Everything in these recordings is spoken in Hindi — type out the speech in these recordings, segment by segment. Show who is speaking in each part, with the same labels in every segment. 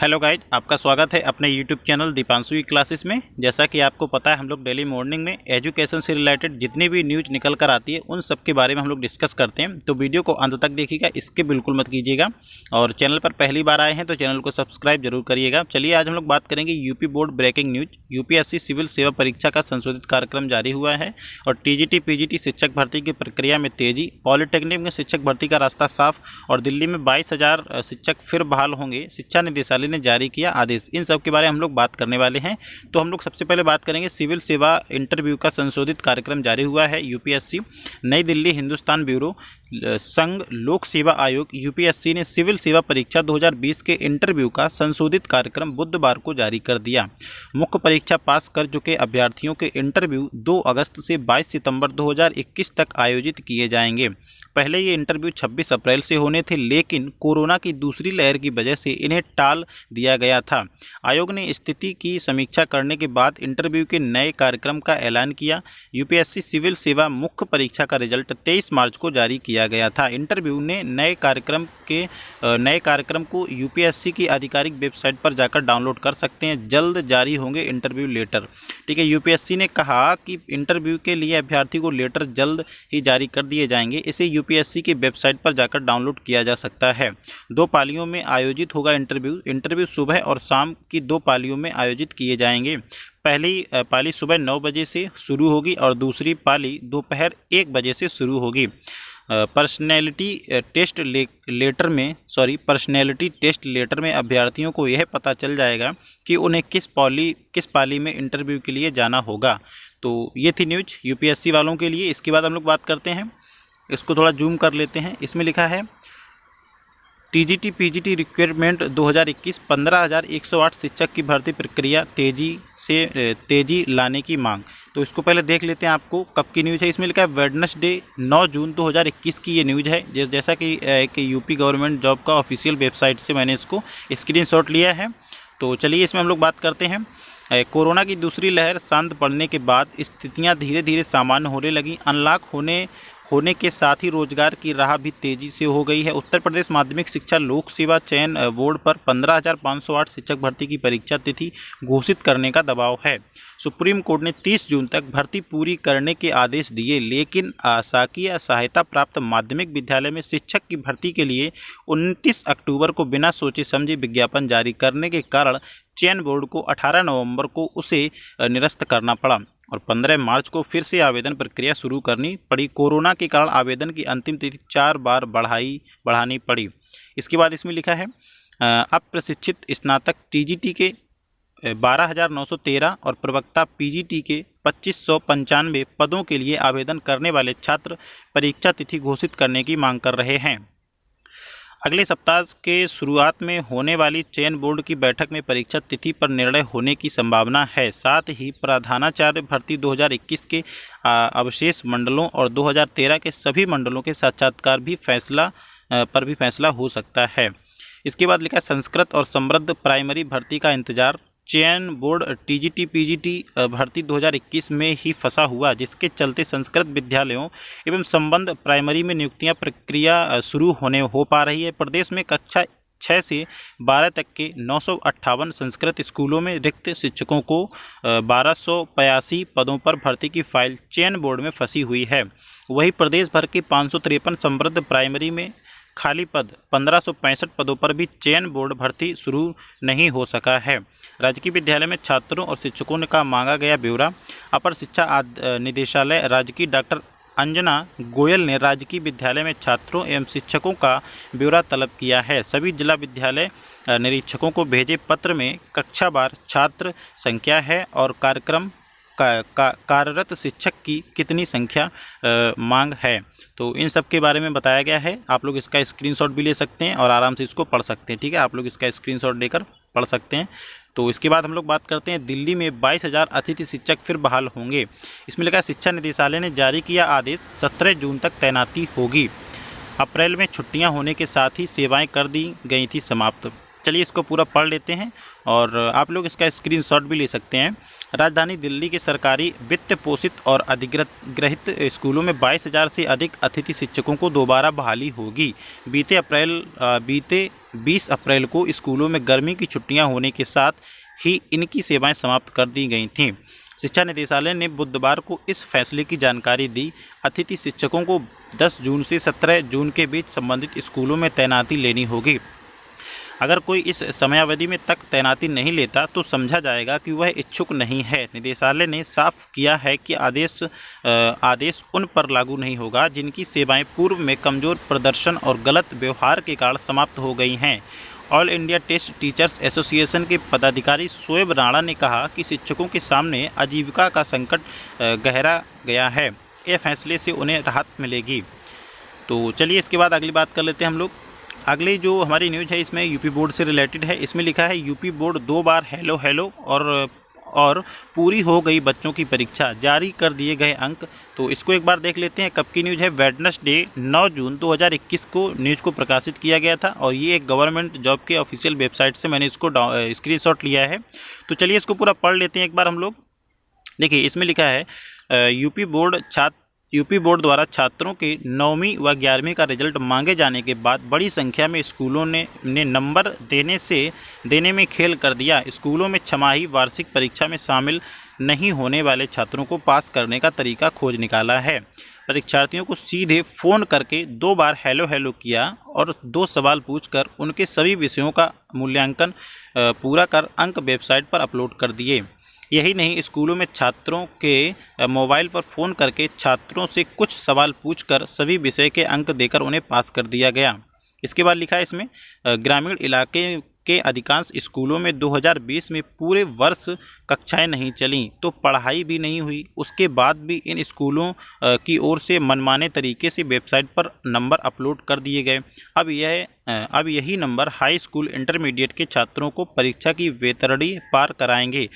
Speaker 1: हेलो गाइज, आपका स्वागत है अपने यूट्यूब चैनल दीपांशु की क्लासेस में। जैसा कि आपको पता है, हम लोग डेली मॉर्निंग में एजुकेशन से रिलेटेड जितनी भी न्यूज़ निकल कर आती है उन सब के बारे में हम लोग डिस्कस करते हैं। तो वीडियो को अंत तक देखिएगा, इसके बिल्कुल मत कीजिएगा। और चैनल पर पहली बार आए हैं तो चैनल को सब्सक्राइब जरूर करिएगा। चलिए आज हम लोग बात करेंगे UP board breaking news. UPSC civil सेवा परीक्षा का संशोधित कार्यक्रम जारी हुआ है और टीजीटी पीजीटी शिक्षक भर्ती की प्रक्रिया में तेजी, पॉलिटेक्निक में शिक्षक भर्ती का रास्ता साफ और दिल्ली में 22,000 शिक्षक फिर बहाल होंगे, शिक्षा निदेशालय ने जारी किया आदेश। इन सब के बारे में हम लोग बात करने वाले हैं। तो हम लोग सबसे पहले बात करेंगे सिविल सेवा इंटरव्यू का संशोधित कार्यक्रम जारी हुआ है। यूपीएससी नई दिल्ली हिंदुस्तान ब्यूरो संघ लोक सेवा आयोग यूपीएससी ने सिविल सेवा परीक्षा 2020 के इंटरव्यू का संशोधित कार्यक्रम बुधवार को जारी कर दिया। मुख्य परीक्षा पास कर चुके अभ्यर्थियों के इंटरव्यू 2 अगस्त से 22 सितंबर 2021 तक आयोजित किए जाएंगे। पहले ये इंटरव्यू 26 अप्रैल से होने थे, लेकिन कोरोना की दूसरी लहर की वजह से इन्हें टाल दिया गया था। आयोग ने स्थिति की समीक्षा करने के बाद इंटरव्यू के नए कार्यक्रम का ऐलान किया। यूपीएससी सिविल सेवा मुख्य परीक्षा का रिजल्ट 23 मार्च को जारी किया गया था। इंटरव्यू ने नए कार्यक्रम को यूपीएससी की आधिकारिक वेबसाइट पर जाकर डाउनलोड कर सकते हैं। जल्द जारी होंगे इंटरव्यू लेटर। ठीक है, यूपीएससी ने कहा कि इंटरव्यू के लिए अभ्यर्थी को लेटर जल्द ही जारी कर दिए जाएंगे। इसे यूपीएससी की वेबसाइट पर जाकर डाउनलोड किया जा सकता है। 2 पालियों में आयोजित होगा इंटरव्यू सुबह और शाम की 2 पालियों में आयोजित किए जाएंगे। पहली पाली सुबह 9 बजे से शुरू होगी और दूसरी पाली दोपहर 1 बजे से शुरू होगी। पर्सनैलिटी टेस्ट लेटर में अभ्यर्थियों को यह पता चल जाएगा कि उन्हें किस पाली में इंटरव्यू के लिए जाना होगा। तो ये थी न्यूज यूपीएससी वालों के लिए। इसके बाद हम लोग बात करते हैं, इसको थोड़ा जूम कर लेते हैं। इसमें लिखा है टीजीटी पीजीटी रिक्वायरमेंट 2021 15,108 शिक्षक की भर्ती प्रक्रिया तेजी लाने की मांग। तो इसको पहले देख लेते हैं, आपको कब की न्यूज़ है। इसमें लिखा है वेडनेसडे 9 जून 2021 की ये न्यूज़ है। जैसा कि एक यूपी गवर्नमेंट जॉब का ऑफिशियल वेबसाइट से मैंने इसको स्क्रीनशॉट लिया है। तो चलिए इसमें हम लोग बात करते हैं। कोरोना की दूसरी लहर शांत पड़ने के बाद स्थितियां धीरे धीरे सामान्य होने लगी। अनलॉक होने के साथ ही रोजगार की राह भी तेजी से हो गई है। उत्तर प्रदेश माध्यमिक शिक्षा लोक सेवा चयन बोर्ड पर 15,508 शिक्षक भर्ती की परीक्षा तिथि घोषित करने का दबाव है। सुप्रीम कोर्ट ने 30 जून तक भर्ती पूरी करने के आदेश दिए, लेकिन शासकीय सहायता प्राप्त माध्यमिक विद्यालय में शिक्षक की भर्ती के लिए 29 अक्टूबर को बिना सोचे समझे विज्ञापन जारी करने के कारण चयन बोर्ड को 18 नवंबर को उसे निरस्त करना पड़ा और 15 मार्च को फिर से आवेदन प्रक्रिया शुरू करनी पड़ी। कोरोना के कारण आवेदन की अंतिम तिथि 4 बार बढ़ानी पड़ी। इसके बाद इसमें लिखा है अप्रशिक्षित स्नातक टीजीटी के 12,913 और प्रवक्ता पीजीटी के 2,595 पदों के लिए आवेदन करने वाले छात्र परीक्षा तिथि घोषित करने की मांग कर रहे हैं। अगले सप्ताह के शुरुआत में होने वाली चयन बोर्ड की बैठक में परीक्षा तिथि पर निर्णय होने की संभावना है। साथ ही प्रधानाचार्य भर्ती 2021 के अवशेष मंडलों और 2013 के सभी मंडलों के साक्षात्कार पर भी फैसला हो सकता है। इसके बाद लिखा है संस्कृत और समृद्ध प्राइमरी भर्ती का इंतजार। चयन बोर्ड टीजीटी पीजीटी भर्ती 2021 में ही फंसा हुआ, जिसके चलते संस्कृत विद्यालयों एवं संबद्ध प्राइमरी में नियुक्तियां प्रक्रिया शुरू हो पा रही है। प्रदेश में कक्षा 6 से 12 तक के 958 संस्कृत स्कूलों में रिक्त शिक्षकों को 1282 पदों पर भर्ती की फाइल चयन बोर्ड में फंसी हुई है। वहीं प्रदेश भर के 553 समृद्ध प्राइमरी में खाली पद 1565 पदों पर भी चयन बोर्ड भर्ती शुरू नहीं हो सका है। राजकीय विद्यालय में छात्रों और शिक्षकों का मांगा गया ब्यौरा। अपर शिक्षा निदेशालय राजकीय डॉक्टर अंजना गोयल ने राजकीय विद्यालय में छात्रों एवं शिक्षकों का ब्यौरा तलब किया है। सभी जिला विद्यालय निरीक्षकों को भेजे पत्र में कक्षावार छात्र संख्या है और कार्यरत शिक्षक की कितनी संख्या मांग है। तो इन सब के बारे में बताया गया है। आप लोग इसका स्क्रीनशॉट भी ले सकते हैं और आराम से इसको पढ़ सकते हैं। ठीक है, आप लोग इसका स्क्रीनशॉट लेकर पढ़ सकते हैं। तो इसके बाद हम लोग बात करते हैं दिल्ली में 22,000 अतिथि शिक्षक फिर बहाल होंगे। इसमें लिखा है शिक्षा निदेशालय ने जारी किया आदेश, 17 जून तक तैनाती होगी। अप्रैल में छुट्टियां होने के साथ ही सेवाएं कर दी गई थी समाप्त। चलिए इसको पूरा पढ़ लेते हैं और आप लोग इसका स्क्रीनशॉट भी ले सकते हैं। राजधानी दिल्ली के सरकारी वित्त पोषित और अधिग्रहित स्कूलों में 22,000 से अधिक अतिथि शिक्षकों को दोबारा बहाली होगी। बीते 20 अप्रैल को स्कूलों में गर्मी की छुट्टियां होने के साथ ही इनकी सेवाएं समाप्त कर दी गई थीं। शिक्षा निदेशालय ने बुधवार को इस फैसले की जानकारी दी। अतिथि शिक्षकों को 10 जून से 17 जून के बीच संबंधित स्कूलों में तैनाती लेनी होगी। अगर कोई इस समयावधि में तक तैनाती नहीं लेता तो समझा जाएगा कि वह इच्छुक नहीं है। निदेशालय ने साफ किया है कि आदेश उन पर लागू नहीं होगा जिनकी सेवाएं पूर्व में कमजोर प्रदर्शन और गलत व्यवहार के कारण समाप्त हो गई हैं। All India test teachers association के पदाधिकारी शोएब राणा ने कहा कि शिक्षकों के सामने आजीविका का संकट गहरा गया है। यह फैसले से उन्हें राहत मिलेगी। तो चलिए इसके बाद अगली बात कर लेते हैं हम लोग। अगली जो हमारी न्यूज़ है इसमें यूपी बोर्ड से रिलेटेड है। इसमें लिखा है यूपी बोर्ड 2 बार हेलो हेलो और पूरी हो गई बच्चों की परीक्षा, जारी कर दिए गए अंक। तो इसको एक बार देख लेते हैं। कब की न्यूज़ है? वेडनेसडे 9 जून 2021 को न्यूज़ को प्रकाशित किया गया था और ये एक गवर्नमेंट जॉब के ऑफिशियल वेबसाइट से मैंने इसको स्क्रीनशॉट लिया है। तो चलिए इसको पूरा पढ़ लेते हैं एक बार हम लोग। देखिए इसमें लिखा है यूपी बोर्ड द्वारा छात्रों के 9वीं व 11वीं का रिजल्ट मांगे जाने के बाद बड़ी संख्या में स्कूलों ने नंबर देने में खेल कर दिया। स्कूलों में छमाही वार्षिक परीक्षा में शामिल नहीं होने वाले छात्रों को पास करने का तरीका खोज निकाला है। परीक्षार्थियों को सीधे फ़ोन करके 2 बार हेलो हेलो किया और 2 सवाल पूछकर उनके सभी विषयों का मूल्यांकन पूरा कर अंक वेबसाइट पर अपलोड कर दिए। यही नहीं, स्कूलों में छात्रों के मोबाइल पर फ़ोन करके छात्रों से कुछ सवाल पूछकर सभी विषय के अंक देकर उन्हें पास कर दिया गया। इसके बाद लिखा है इसमें ग्रामीण इलाके के अधिकांश स्कूलों में 2020 में पूरे वर्ष कक्षाएं नहीं चलीं तो पढ़ाई भी नहीं हुई। उसके बाद भी इन स्कूलों की ओर से मनमाने तरीके से वेबसाइट पर नंबर अपलोड कर दिए गए। अब यही नंबर हाई स्कूल इंटरमीडिएट के छात्रों को परीक्षा की वेतरणी पार कराएंगे।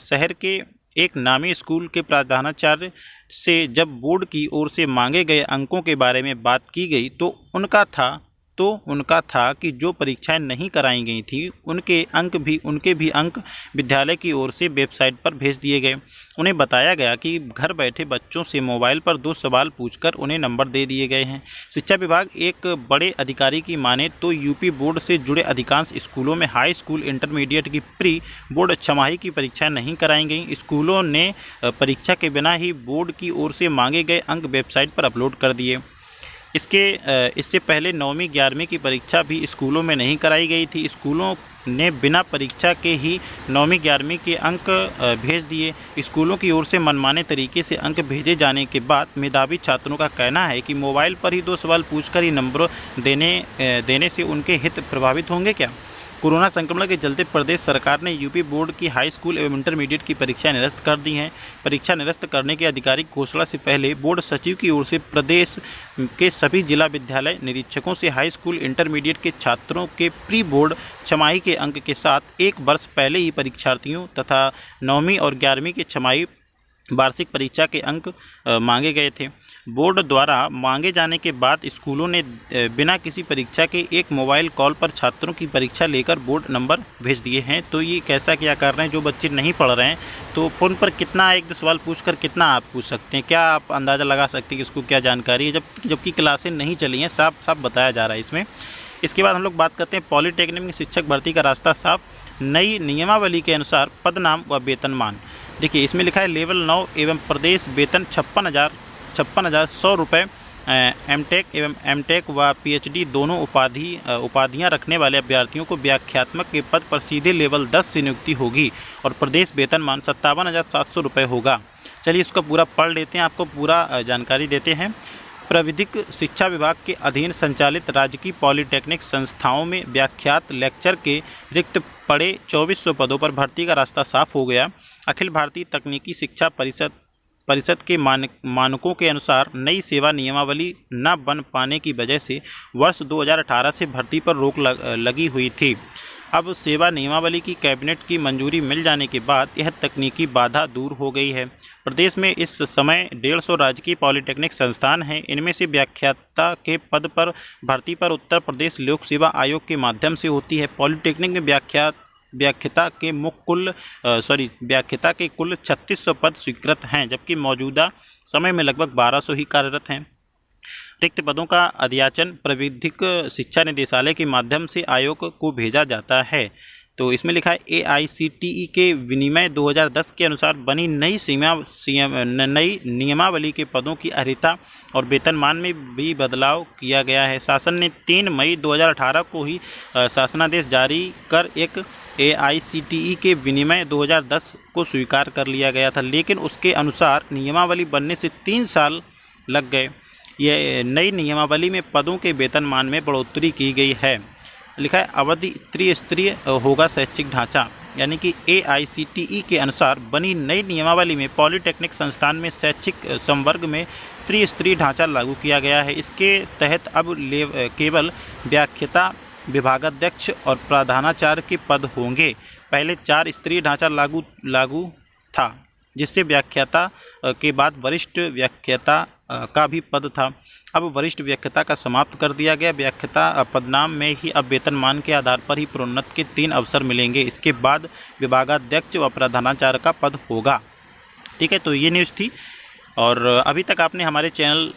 Speaker 1: शहर के एक नामी स्कूल के प्रधानाचार्य से जब बोर्ड की ओर से मांगे गए अंकों के बारे में बात की गई तो उनका था कि जो परीक्षाएं नहीं कराई गई थी उनके भी अंक विद्यालय की ओर से वेबसाइट पर भेज दिए गए। उन्हें बताया गया कि घर बैठे बच्चों से मोबाइल पर 2 सवाल पूछकर उन्हें नंबर दे दिए गए हैं। शिक्षा विभाग एक बड़े अधिकारी की माने तो यूपी बोर्ड से जुड़े अधिकांश स्कूलों में हाई स्कूल इंटरमीडिएट की प्री बोर्ड छमाही की परीक्षाएं नहीं कराई गई। स्कूलों ने परीक्षा के बिना ही बोर्ड की ओर से मांगे गए अंक वेबसाइट पर अपलोड कर दिए। इससे पहले 9वीं 11वीं की परीक्षा भी स्कूलों में नहीं कराई गई थी। स्कूलों ने बिना परीक्षा के ही 9वीं 11वीं के अंक भेज दिए। स्कूलों की ओर से मनमाने तरीके से अंक भेजे जाने के बाद मेधावी छात्रों का कहना है कि मोबाइल पर ही 2 सवाल पूछकर ही नंबर देने से उनके हित प्रभावित होंगे क्या? कोरोना संक्रमण के चलते प्रदेश सरकार ने यूपी बोर्ड की हाई स्कूल एवं इंटरमीडिएट की परीक्षाएं निरस्त कर दी हैं। परीक्षा निरस्त करने की आधिकारिक घोषणा से पहले बोर्ड सचिव की ओर से प्रदेश के सभी जिला विद्यालय निरीक्षकों से हाई स्कूल इंटरमीडिएट के छात्रों के प्री बोर्ड छमाही के अंक के साथ 1 वर्ष पहले ही परीक्षार्थियों तथा 9वीं और 11वीं के छमाही वार्षिक परीक्षा के अंक मांगे गए थे। बोर्ड द्वारा मांगे जाने के बाद स्कूलों ने बिना किसी परीक्षा के एक मोबाइल कॉल पर छात्रों की परीक्षा लेकर बोर्ड नंबर भेज दिए हैं। तो ये कैसा क्या कर रहे हैं? जो बच्चे नहीं पढ़ रहे हैं तो फ़ोन पर कितना 1-2 सवाल पूछकर कितना आप पूछ सकते हैं? क्या आप अंदाज़ा लगा सकते हैं कि इसको क्या जानकारी है? जबकि क्लासें नहीं चली हैं, साफ बताया जा रहा है इसमें। इसके बाद हम लोग बात करते हैं पॉलीटेक्निक में शिक्षक भर्ती का रास्ता साफ। नई नियमावली के अनुसार पदनाम व वेतनमान। देखिए इसमें लिखा है लेवल 9 एवं प्रदेश वेतन 56,100 रुपये। एमटेक एवं एमटेक व पीएचडी दोनों उपाधियां रखने वाले अभ्यर्थियों को व्याख्यात्मक के पद पर सीधे लेवल 10 से नियुक्ति होगी और प्रदेश वेतनमान 57,700 रुपये होगा। चलिए इसको पूरा पढ़ लेते हैं, आपको पूरा जानकारी देते हैं। प्राविधिक शिक्षा विभाग के अधीन संचालित राजकीय पॉलीटेक्निक संस्थाओं में व्याख्यात लेक्चर के रिक्त पड़े 2400 पदों पर भर्ती का रास्ता साफ हो गया। अखिल भारतीय तकनीकी शिक्षा परिषद के मानकों के अनुसार नई सेवा नियमावली न बन पाने की वजह से वर्ष 2018 से भर्ती पर रोक लगी हुई थी। अब सेवा नियमावली की कैबिनेट की मंजूरी मिल जाने के बाद यह तकनीकी बाधा दूर हो गई है। प्रदेश में इस समय 150 राजकीय पॉलिटेक्निक संस्थान हैं। इनमें से व्याख्याता के पद पर भर्ती पर उत्तर प्रदेश लोक सेवा आयोग के माध्यम से होती है। पॉलिटेक्निक में व्याख्याता के कुल 3600 पद स्वीकृत हैं, जबकि मौजूदा समय में लगभग 1200 ही कार्यरत हैं। रिक्त पदों का अध्याचन प्राविधिक शिक्षा निदेशालय के माध्यम से आयोग को भेजा जाता है। तो इसमें लिखा है AICTE के विनिमय 2010 के अनुसार बनी नई नियमावली के पदों की अर्हता और वेतनमान में भी बदलाव किया गया है। शासन ने 3 मई 2018 को ही शासनादेश जारी कर एक AICTE के विनिमय 2010 को स्वीकार कर लिया गया था, लेकिन उसके अनुसार नियमावली बनने से 3 साल लग गए। यह नई नियमावली में पदों के वेतनमान में बढ़ोतरी की गई है। लिखा है अवधि त्रिस्तरीय होगा शैक्षिक ढांचा, यानी कि AICTE के अनुसार बनी नई नियमावली में पॉलिटेक्निक संस्थान में शैक्षिक संवर्ग में त्रिस्तरीय ढांचा लागू किया गया है। इसके तहत अब केवल व्याख्याता, विभागाध्यक्ष और प्रधानाचार्य के पद होंगे। पहले 4 स्तरीय ढांचा लागू था, जिससे व्याख्याता के बाद वरिष्ठ व्याख्याता का भी पद था। अब वरिष्ठ व्याख्याता का समाप्त कर दिया गया। व्याख्याता पदनाम में ही अब वेतनमान के आधार पर ही प्रोन्नति के 3 अवसर मिलेंगे। इसके बाद विभागाध्यक्ष व प्रधानाचार्य का पद होगा। ठीक है, तो ये न्यूज़ थी। और अभी तक आपने हमारे चैनल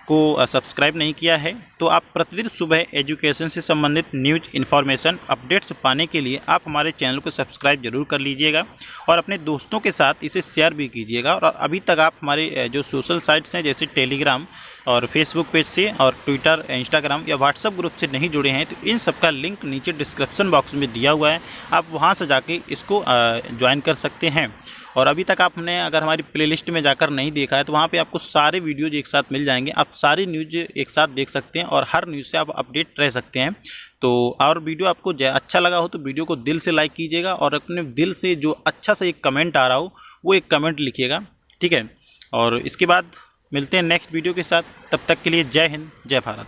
Speaker 1: को सब्सक्राइब नहीं किया है तो आप प्रतिदिन सुबह एजुकेशन से संबंधित न्यूज़ इन्फॉर्मेशन अपडेट्स पाने के लिए आप हमारे चैनल को सब्सक्राइब जरूर कर लीजिएगा और अपने दोस्तों के साथ इसे शेयर भी कीजिएगा। और अभी तक आप हमारे जो सोशल साइट्स हैं जैसे टेलीग्राम और फेसबुक पेज से और ट्विटर, इंस्टाग्राम या व्हाट्सएप ग्रुप से नहीं जुड़े हैं तो इन सब का लिंक नीचे डिस्क्रिप्शन बॉक्स में दिया हुआ है, आप वहाँ से जाके इसको ज्वाइन कर सकते हैं। और अभी तक आपने अगर हमारी प्लेलिस्ट में जाकर नहीं देखा है तो वहाँ पे आपको सारे वीडियोज एक साथ मिल जाएंगे, आप सारी न्यूज़ एक साथ देख सकते हैं और हर न्यूज़ से आप अपडेट रह सकते हैं। तो और वीडियो आपको अच्छा लगा हो तो वीडियो को दिल से लाइक कीजिएगा और अपने दिल से जो अच्छा सा एक कमेंट आ रहा हो वो एक कमेंट लिखिएगा। ठीक है, और इसके बाद मिलते हैं नेक्स्ट वीडियो के साथ। तब तक के लिए जय हिंद, जय भारत।